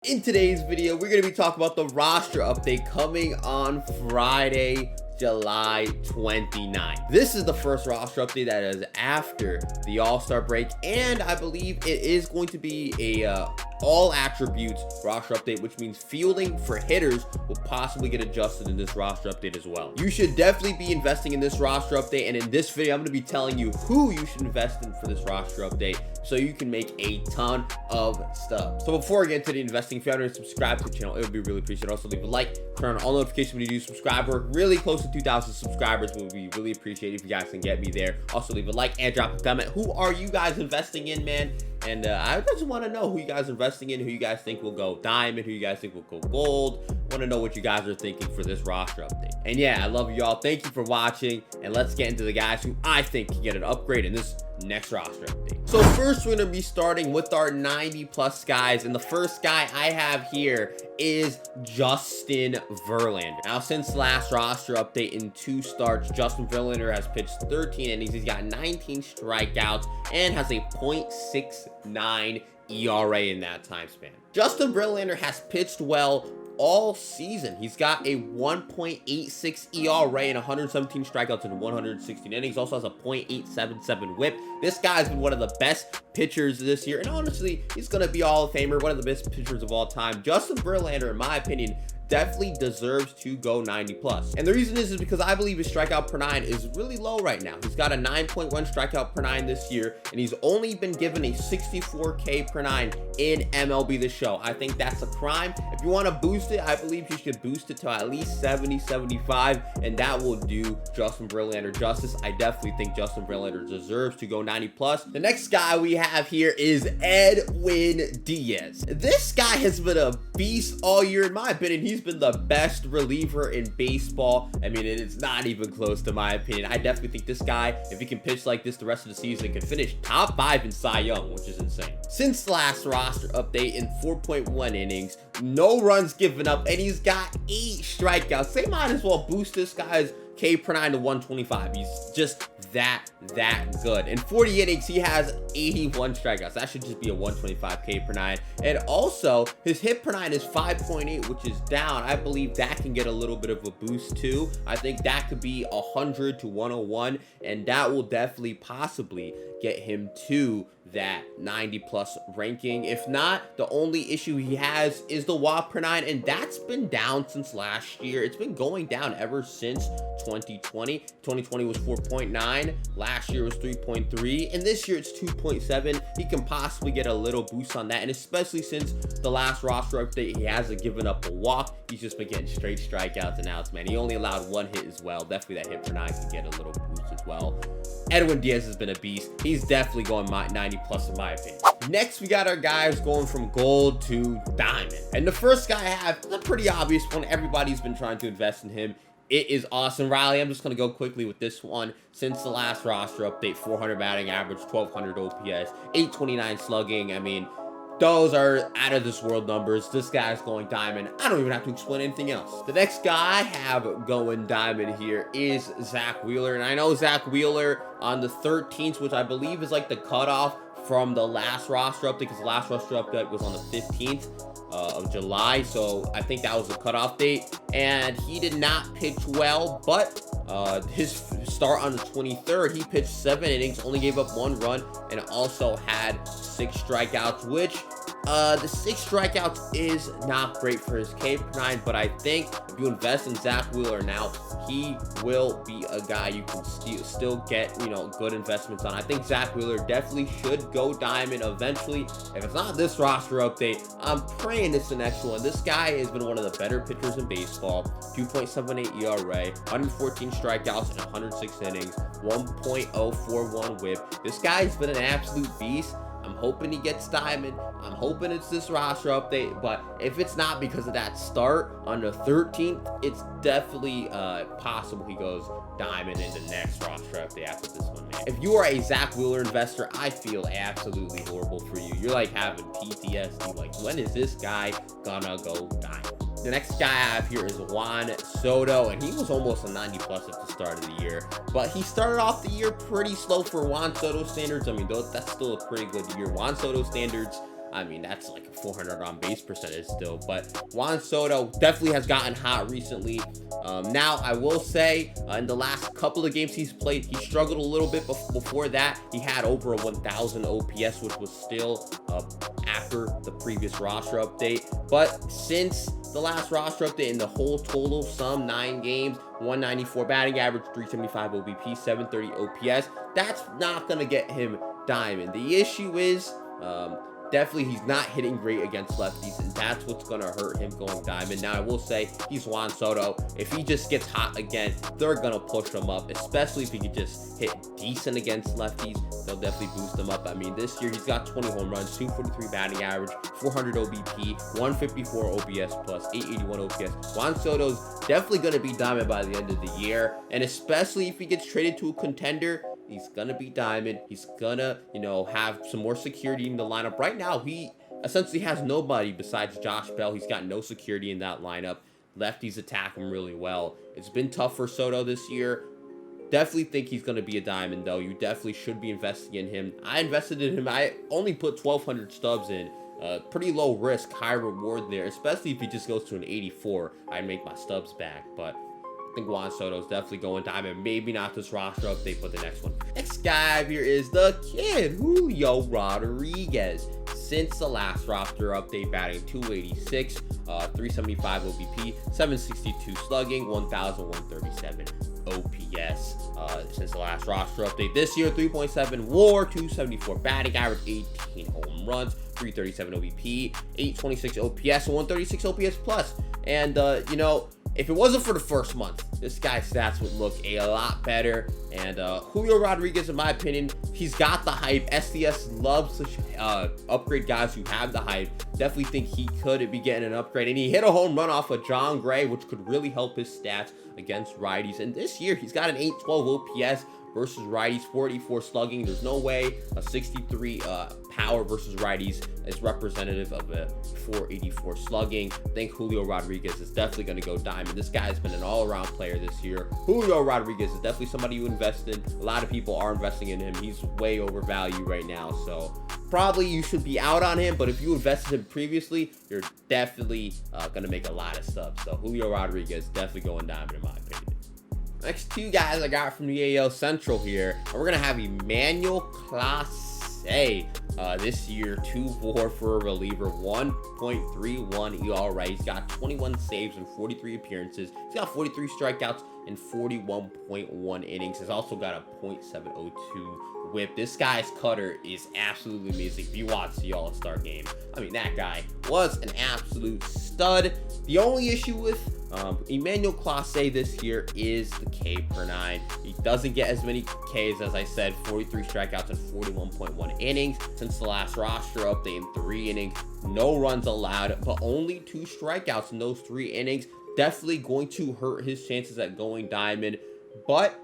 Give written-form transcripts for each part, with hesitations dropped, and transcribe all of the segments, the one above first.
In today's video, we're going to be talking about the roster update coming on Friday, July 29th. This is the first roster update that is after the All-Star break, and I believe it is going to be a all attributes roster update, which means fielding for hitters will possibly get adjusted in this roster update as well. You should definitely be investing in this roster update, and in this video I'm going to be telling you who you should invest in for this roster update so you can make a ton of stuff. So before we get into the investing, if you haven't subscribed to the channel, it would be really appreciated. Also leave a like, turn on all notifications when you do subscribe. We're really close to 2,000 subscribers. It would be really appreciated if you guys can get me there. Also leave a like and drop a comment. Who are you guys investing in, man? And I just want to know who you guys are investing in, who you guys think will go diamond, who you guys think will go gold. I want to know what you guys are thinking for this roster update. And yeah, I love you all. Thank you for watching. And let's get into the guys who I think can get an upgrade in this next roster update. So first, we're going to be starting with our 90+ guys. And the first guy I have here is Justin Verlander. Now, since last roster update in 2 starts, Justin Verlander has pitched 13 innings. He's got 19 strikeouts and has a .69 ERA in that time span. Justin Verlander has pitched well all season. He's got a 1.86 ERA and 117 strikeouts in 116 innings. Also has a .877 whip. This guy's been one of the best pitchers this year, and honestly, he's gonna be Hall of Famer, one of the best pitchers of all time. Justin Verlander, in my opinion, definitely deserves to go 90+. And the reason is because I believe his strikeout per 9 is really low right now. He's got a 9.1 strikeout per 9 this year, and he's only been given a 64K per 9 in MLB The Show. I think that's a crime. If you want to boost it, I believe you should boost it to at least 70, 75, and that will do Justin Verlander justice. I definitely think Justin Verlander deserves to go 90+. The next guy we have here is Edwin Diaz. This guy has been a beast all year, in my opinion. He's been the best reliever in baseball. I mean, it's not even close to my opinion. I definitely think this guy, if he can pitch like this the rest of the season, can finish top 5 in Cy Young, which is insane. Since the last roster update, in 4.1 innings, no runs given up, and he's got 8 strikeouts. They might as well boost this guy's K per 9 to 125. He's just that good. In 40 innings, he has 81 strikeouts. That should just be a 125 K per 9. And also, his hit per 9 is 5.8, which is down. I believe that can get a little bit of a boost too. I think that could be 100 to 101, and that will definitely possibly get him to that 90+ ranking. If not, the only issue he has is the WAP per 9, and that's been down since last year. It's been going down ever since 2020. 2020 was 4.9, last year was 3.3, and this year it's 2.7. He can possibly get a little boost on that, and especially since the last roster update, he hasn't given up a walk. He's just been getting straight strikeouts and outs, man. He only allowed 1 hit as well. Definitely that hit per 9 can get a little boost as well. Edwin Diaz has been a beast. He's definitely going 90+ in my opinion. Next, we got our guys going from gold to diamond. And the first guy I have is a pretty obvious one. Everybody's been trying to invest in him. It is Austin Riley. I'm just going to go quickly with this one. Since the last roster update, 400 batting average, 1200 OPS, 829 slugging. I mean, those are out of this world numbers. This guy's going diamond. I don't even have to explain anything else. The next guy I have going diamond here is Zach Wheeler. And I know Zach Wheeler on the 13th, which I believe is like the cutoff from the last roster update, because the last roster update was on the 15th of July. So I think that was the cutoff date. And he did not pitch well, but his start on the 23rd, he pitched 7 innings, only gave up 1 run, and also had 6 strikeouts, which the 6 strikeouts is not great for his K per 9, but I think if you invest in Zach Wheeler now, he will be a guy you can still get, good investments on. I think Zach Wheeler definitely should go diamond eventually. If it's not this roster update, I'm praying it's the next one. This guy has been one of the better pitchers in baseball. 2.78 ERA, 114 strikeouts in 106 innings, 1.041 whip. This guy's been an absolute beast. I'm hoping he gets diamond. I'm hoping it's this roster update, but if it's not because of that start on the 13th, it's definitely possible he goes diamond in the next roster update after this one, man. If you are a Zach Wheeler investor, I feel absolutely horrible for you. You're like having PTSD. Like, when is this guy gonna go diamond? The next guy I have here is Juan Soto, and he was almost a 90+ at the start of the year, but he started off the year pretty slow for Juan Soto standards. I mean, that's still a pretty good year. Juan Soto standards, I mean, that's like a 400 on base percentage still. But Juan Soto definitely has gotten hot recently. Now, I will say, in the last couple of games he's played, he struggled a little bit. Before that, he had over a 1,000 OPS, which was still after the previous roster update. But since the last roster update, in the whole total sum, 9 games, 194 batting average, 375 OBP, 730 OPS, that's not going to get him diamond. The issue is, definitely he's not hitting great against lefties, and that's what's going to hurt him going diamond. Now, I will say, he's Juan Soto. If he just gets hot again, they're going to push him up, especially if he could just hit decent against lefties. They'll definitely boost him up. I mean, this year he's got 20 home runs, 243 batting average, 400 OBP, 154 OPS plus, 881 OPS. Juan Soto's definitely going to be diamond by the end of the year, and especially if he gets traded to a contender, he's gonna be diamond. He's gonna, have some more security in the lineup. Right now, he essentially has nobody besides Josh Bell. He's got no security in that lineup. Lefties attack him really well. It's been tough for Soto this year. Definitely think he's gonna be a diamond, though. You definitely should be investing in him. I invested in him. I only put 1,200 stubs in. Pretty low risk, high reward there, especially if he just goes to an 84. I'd make my stubs back, but I think Juan Soto's definitely going diamond. Maybe not this roster update, but the next one. Next guy here is the kid, Julio Rodriguez. Since the last roster update, batting 286, 375 OBP, 762 slugging, 1,137 OPS. Since the last roster update this year, 3.7 WAR, 274 batting average, 18 home runs, 337 OBP, 826 OPS, 136 OPS plus. And if it wasn't for the first month, this guy's stats would look a lot better. And Julio Rodriguez, in my opinion, he's got the hype. SDS loves to upgrade guys who have the hype. Definitely think he could be getting an upgrade. And he hit a home run off of John Gray, which could really help his stats against righties. And this year, he's got an 812 OPS versus righties, 44 slugging. There's no way a 63 power versus righties is representative of a 484 slugging. I think Julio Rodriguez is definitely going to go diamond. This guy's been an all-around player this year. Julio Rodriguez is definitely somebody you invest in. A lot of people are investing in him. He's way overvalued right now, so probably you should be out on him, but if you invested him previously, you're definitely going to make a lot of stuff. So Julio Rodriguez definitely going diamond in my opinion. Next 2 guys I got from the AL Central here, and we're going to have Emmanuel Clase. This year, 2 WAR for a reliever, 1.31 ERA. He's got 21 saves and 43 appearances. He's got 43 strikeouts and 41.1 innings. He's also got a .702 whip. This guy's cutter is absolutely amazing. If you watch the All-Star game, I mean, that guy was an absolute stud. The only issue with Emmanuel Clase this year is the K per 9. He doesn't get as many Ks, as I said, 43 strikeouts and 41.1 innings. Since the last roster update, in 3 innings, no runs allowed, but only 2 strikeouts in those 3 innings. Definitely going to hurt his chances at going diamond, but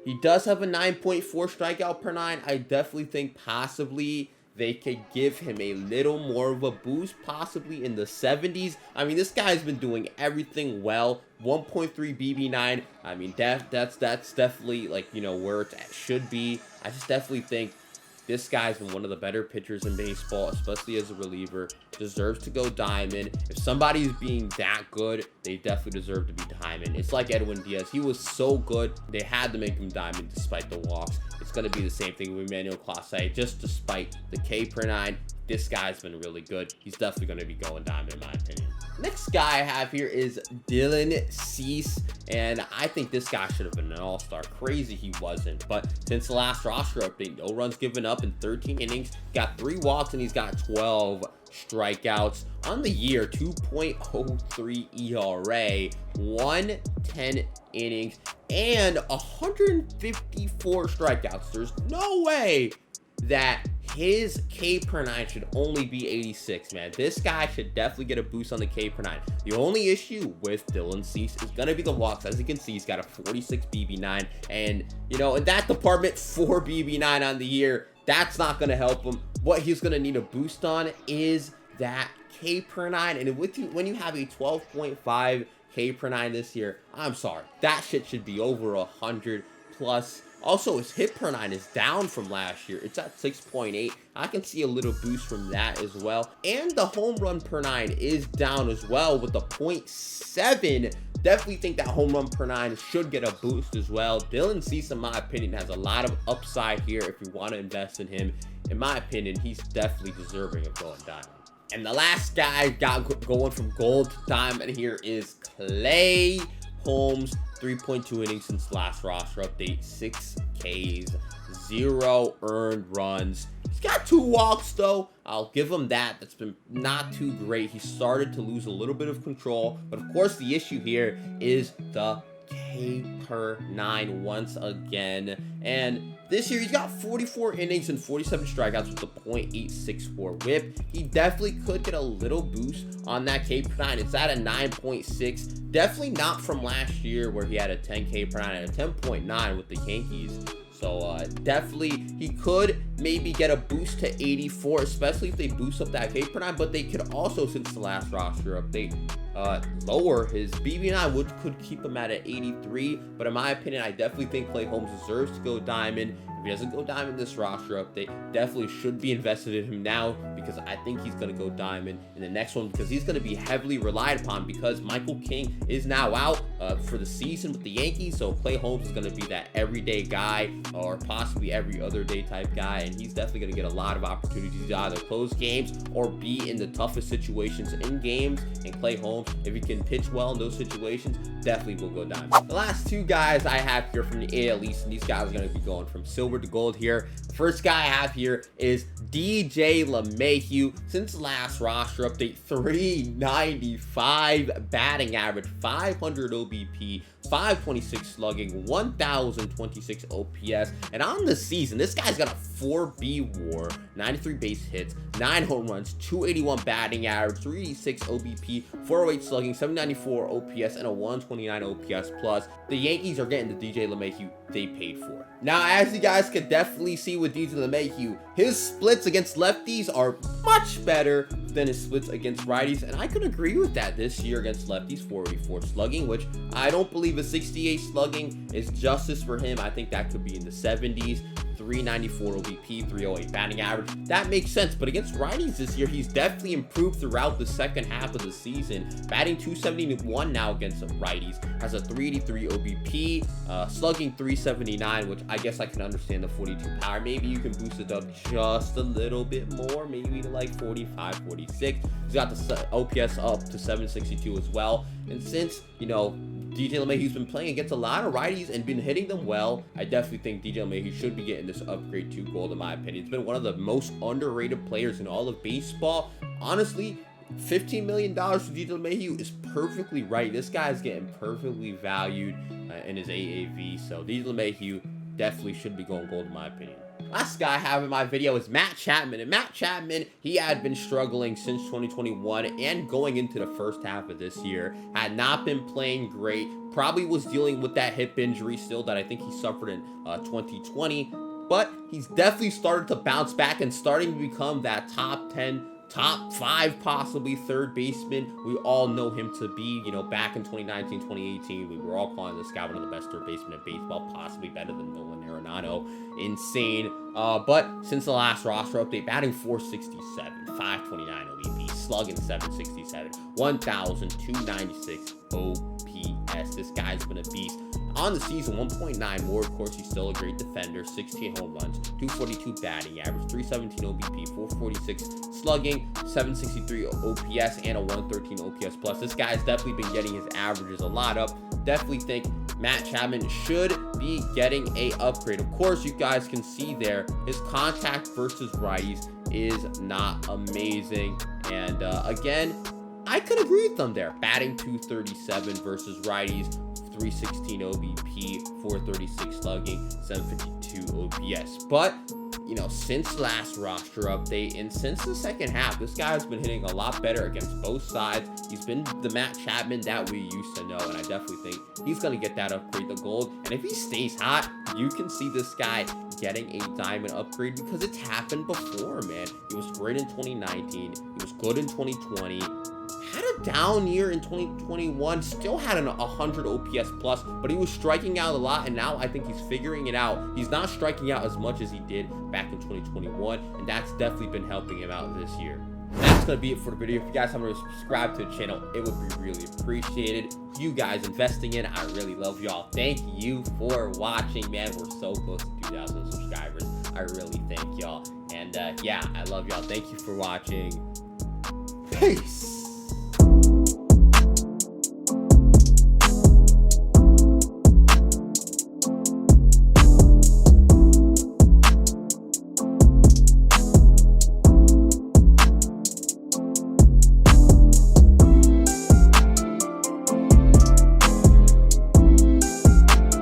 he does have a 9.4 strikeout per 9. I definitely think possibly they could give him a little more of a boost, possibly in the 70s. I mean, this guy's been doing everything well. 1.3 BB9. I mean, that's definitely, like, where it should be. I just definitely think this guy's been one of the better pitchers in baseball, especially as a reliever. Deserves to go diamond. If somebody's being that good, they definitely deserve to be diamond. It's like Edwin Diaz. He was so good, they had to make him diamond despite the walks. It's going to be the same thing with Emmanuel Clase. Just despite the K per 9, this guy's been really good. He's definitely going to be going diamond in my opinion. Next guy I have here is Dillon Cease, and I think this guy should have been an all-star. Crazy he wasn't, but since the last roster update, no runs given up in 13 innings, got 3 walks, and he's got 12 strikeouts. On the year, 2.03 ERA, 110 innings, and 154 strikeouts. There's no way that his K per 9 should only be 86, man. This guy should definitely get a boost on the K per 9. The only issue with Dillon Cease is going to be the walks. As you can see, he's got a 46 BB9, and in that department, 4 BB9 on the year, that's not going to help him. What he's going to need a boost on is that K per 9, and when you have a 12.5 K per 9 this year, I'm sorry, that shit should be over 100. plus. Also, his hit per 9 is down from last year. It's at 6.8. I can see a little boost from that as well. And the home run per 9 is down as well with the 0.7. Definitely think that home run per 9 should get a boost as well. Dillon Cease, in my opinion, has a lot of upside here if you want to invest in him. In my opinion, he's definitely deserving of going diamond. And the last guy going from gold to diamond here is Clay. Holmes, 3.2 innings since last roster update, 6 Ks, 0 earned runs. He's got 2 walks though. I'll give him that. That's been not too great. He started to lose a little bit of control, but of course the issue here is the K per 9 once again. And this year he's got 44 innings and 47 strikeouts with a .864 whip. He definitely could get a little boost on that K per 9. It's at a 9.6. Definitely not from last year where he had a 10 K per 9 and a 10.9 with the Yankees. So definitely he could maybe get a boost to 84, especially if they boost up that K per 9. But they could also, since the last roster update, lower his BB9, which could keep him at an 83. But in my opinion, I definitely think Clay Holmes deserves to go diamond. If he doesn't go diamond this roster update, definitely should be invested in him now, because I think he's going to go diamond in the next one, because he's going to be heavily relied upon because Michael King is now out for the season with the Yankees. So Clay Holmes is going to be that everyday guy, or possibly every other day type guy, and he's definitely going to get a lot of opportunities to either close games or be in the toughest situations in games. And Clay Holmes, if he can pitch well in those situations, definitely will go diamond. The last 2 guys I have here from the AL East, and these guys are going to be going from silver to gold here. The first guy I have here is DJ LeMahieu. Since last roster update, 395 batting average, 500 OBP, 526 slugging, 1026 OPS. And on the season, this guy's got a 4B WAR, 93 base hits, 9 home runs, 281 batting average, 386 OBP, 408 slugging, 794 OPS, and a 129 OPS plus. The Yankees are getting the DJ LeMahieu they paid for. Now, as you guys can definitely see with DJ LeMahieu, his splits against lefties are much better than his splits against righties, and I could agree with that. This year against lefties, 484 slugging, which I don't believe a 68 slugging is justice for him. I think that could be in the 70s. 394 OBP, 308 batting average. That makes sense, but against righties this year, he's definitely improved throughout the second half of the season. Batting 271 now against righties, has a 383 OBP, slugging 379, which I guess I can understand the 42 power. Maybe you can boost it up just a little bit more, maybe to like 45, 46. He's got the OPS up to 762 as well. And since, you know, DJ LeMahieu's been playing against a lot of righties and been hitting them well, I definitely think DJ LeMahieu should be getting this upgrade to gold, in my opinion. It's been one of the most underrated players in all of baseball. Honestly, $15 million for DJ LeMahieu is perfectly right. This guy is getting perfectly valued in his AAV. So DJ LeMahieu definitely should be going gold, in my opinion. Last guy I have in my video is Matt Chapman. And Matt Chapman, he had been struggling since 2021 and going into the first half of this year. Had not been playing great. Probably was dealing with that hip injury still that I think he suffered in 2020. But he's definitely started to bounce back and starting to become that top 10, top 5, possibly third baseman we all know him to be. You know, back in 2019, 2018, we were all calling this guy one of the best third basemen in baseball, possibly better than Nolan Arenado. Insane. But since the last roster update, batting 467, 529 OBP, slugging 767, 1,296 OPS. This guy's been a beast. On the season, 1.9 more. Of course, he's still a great defender. 16 home runs, 242 batting average, 317 OBP, 446 slugging, 763 OPS, and a 113 OPS plus. This guy's definitely been getting his averages a lot up. Definitely think Matt Chapman should be getting a upgrade. Of course, you guys can see there, his contact versus righties is not amazing. And again, I could agree with them there. Batting 237 versus righties, 316 OBP, 436 slugging, 752 OPS. But, you know, since last roster update and since the second half, this guy's been hitting a lot better against both sides. He's been the Matt Chapman that we used to know, and I definitely think he's going to get that upgrade to gold. And if he stays hot, you can see this guy getting a diamond upgrade because it's happened before, man. He was great in 2019. He was good in 2020. Had a down year in 2021, still had an 100 OPS plus, but he was striking out a lot, and now I think he's figuring it out. He's not striking out as much as he did back in 2021, and that's definitely been helping him out this year. That's gonna be it for the video. If you guys haven't subscribed to the channel, it would be really appreciated. You guys investing in, I really love y'all. Thank you for watching, man. We're so close to 2,000 subscribers. I really thank y'all. And yeah, I love y'all. Thank you for watching. Peace.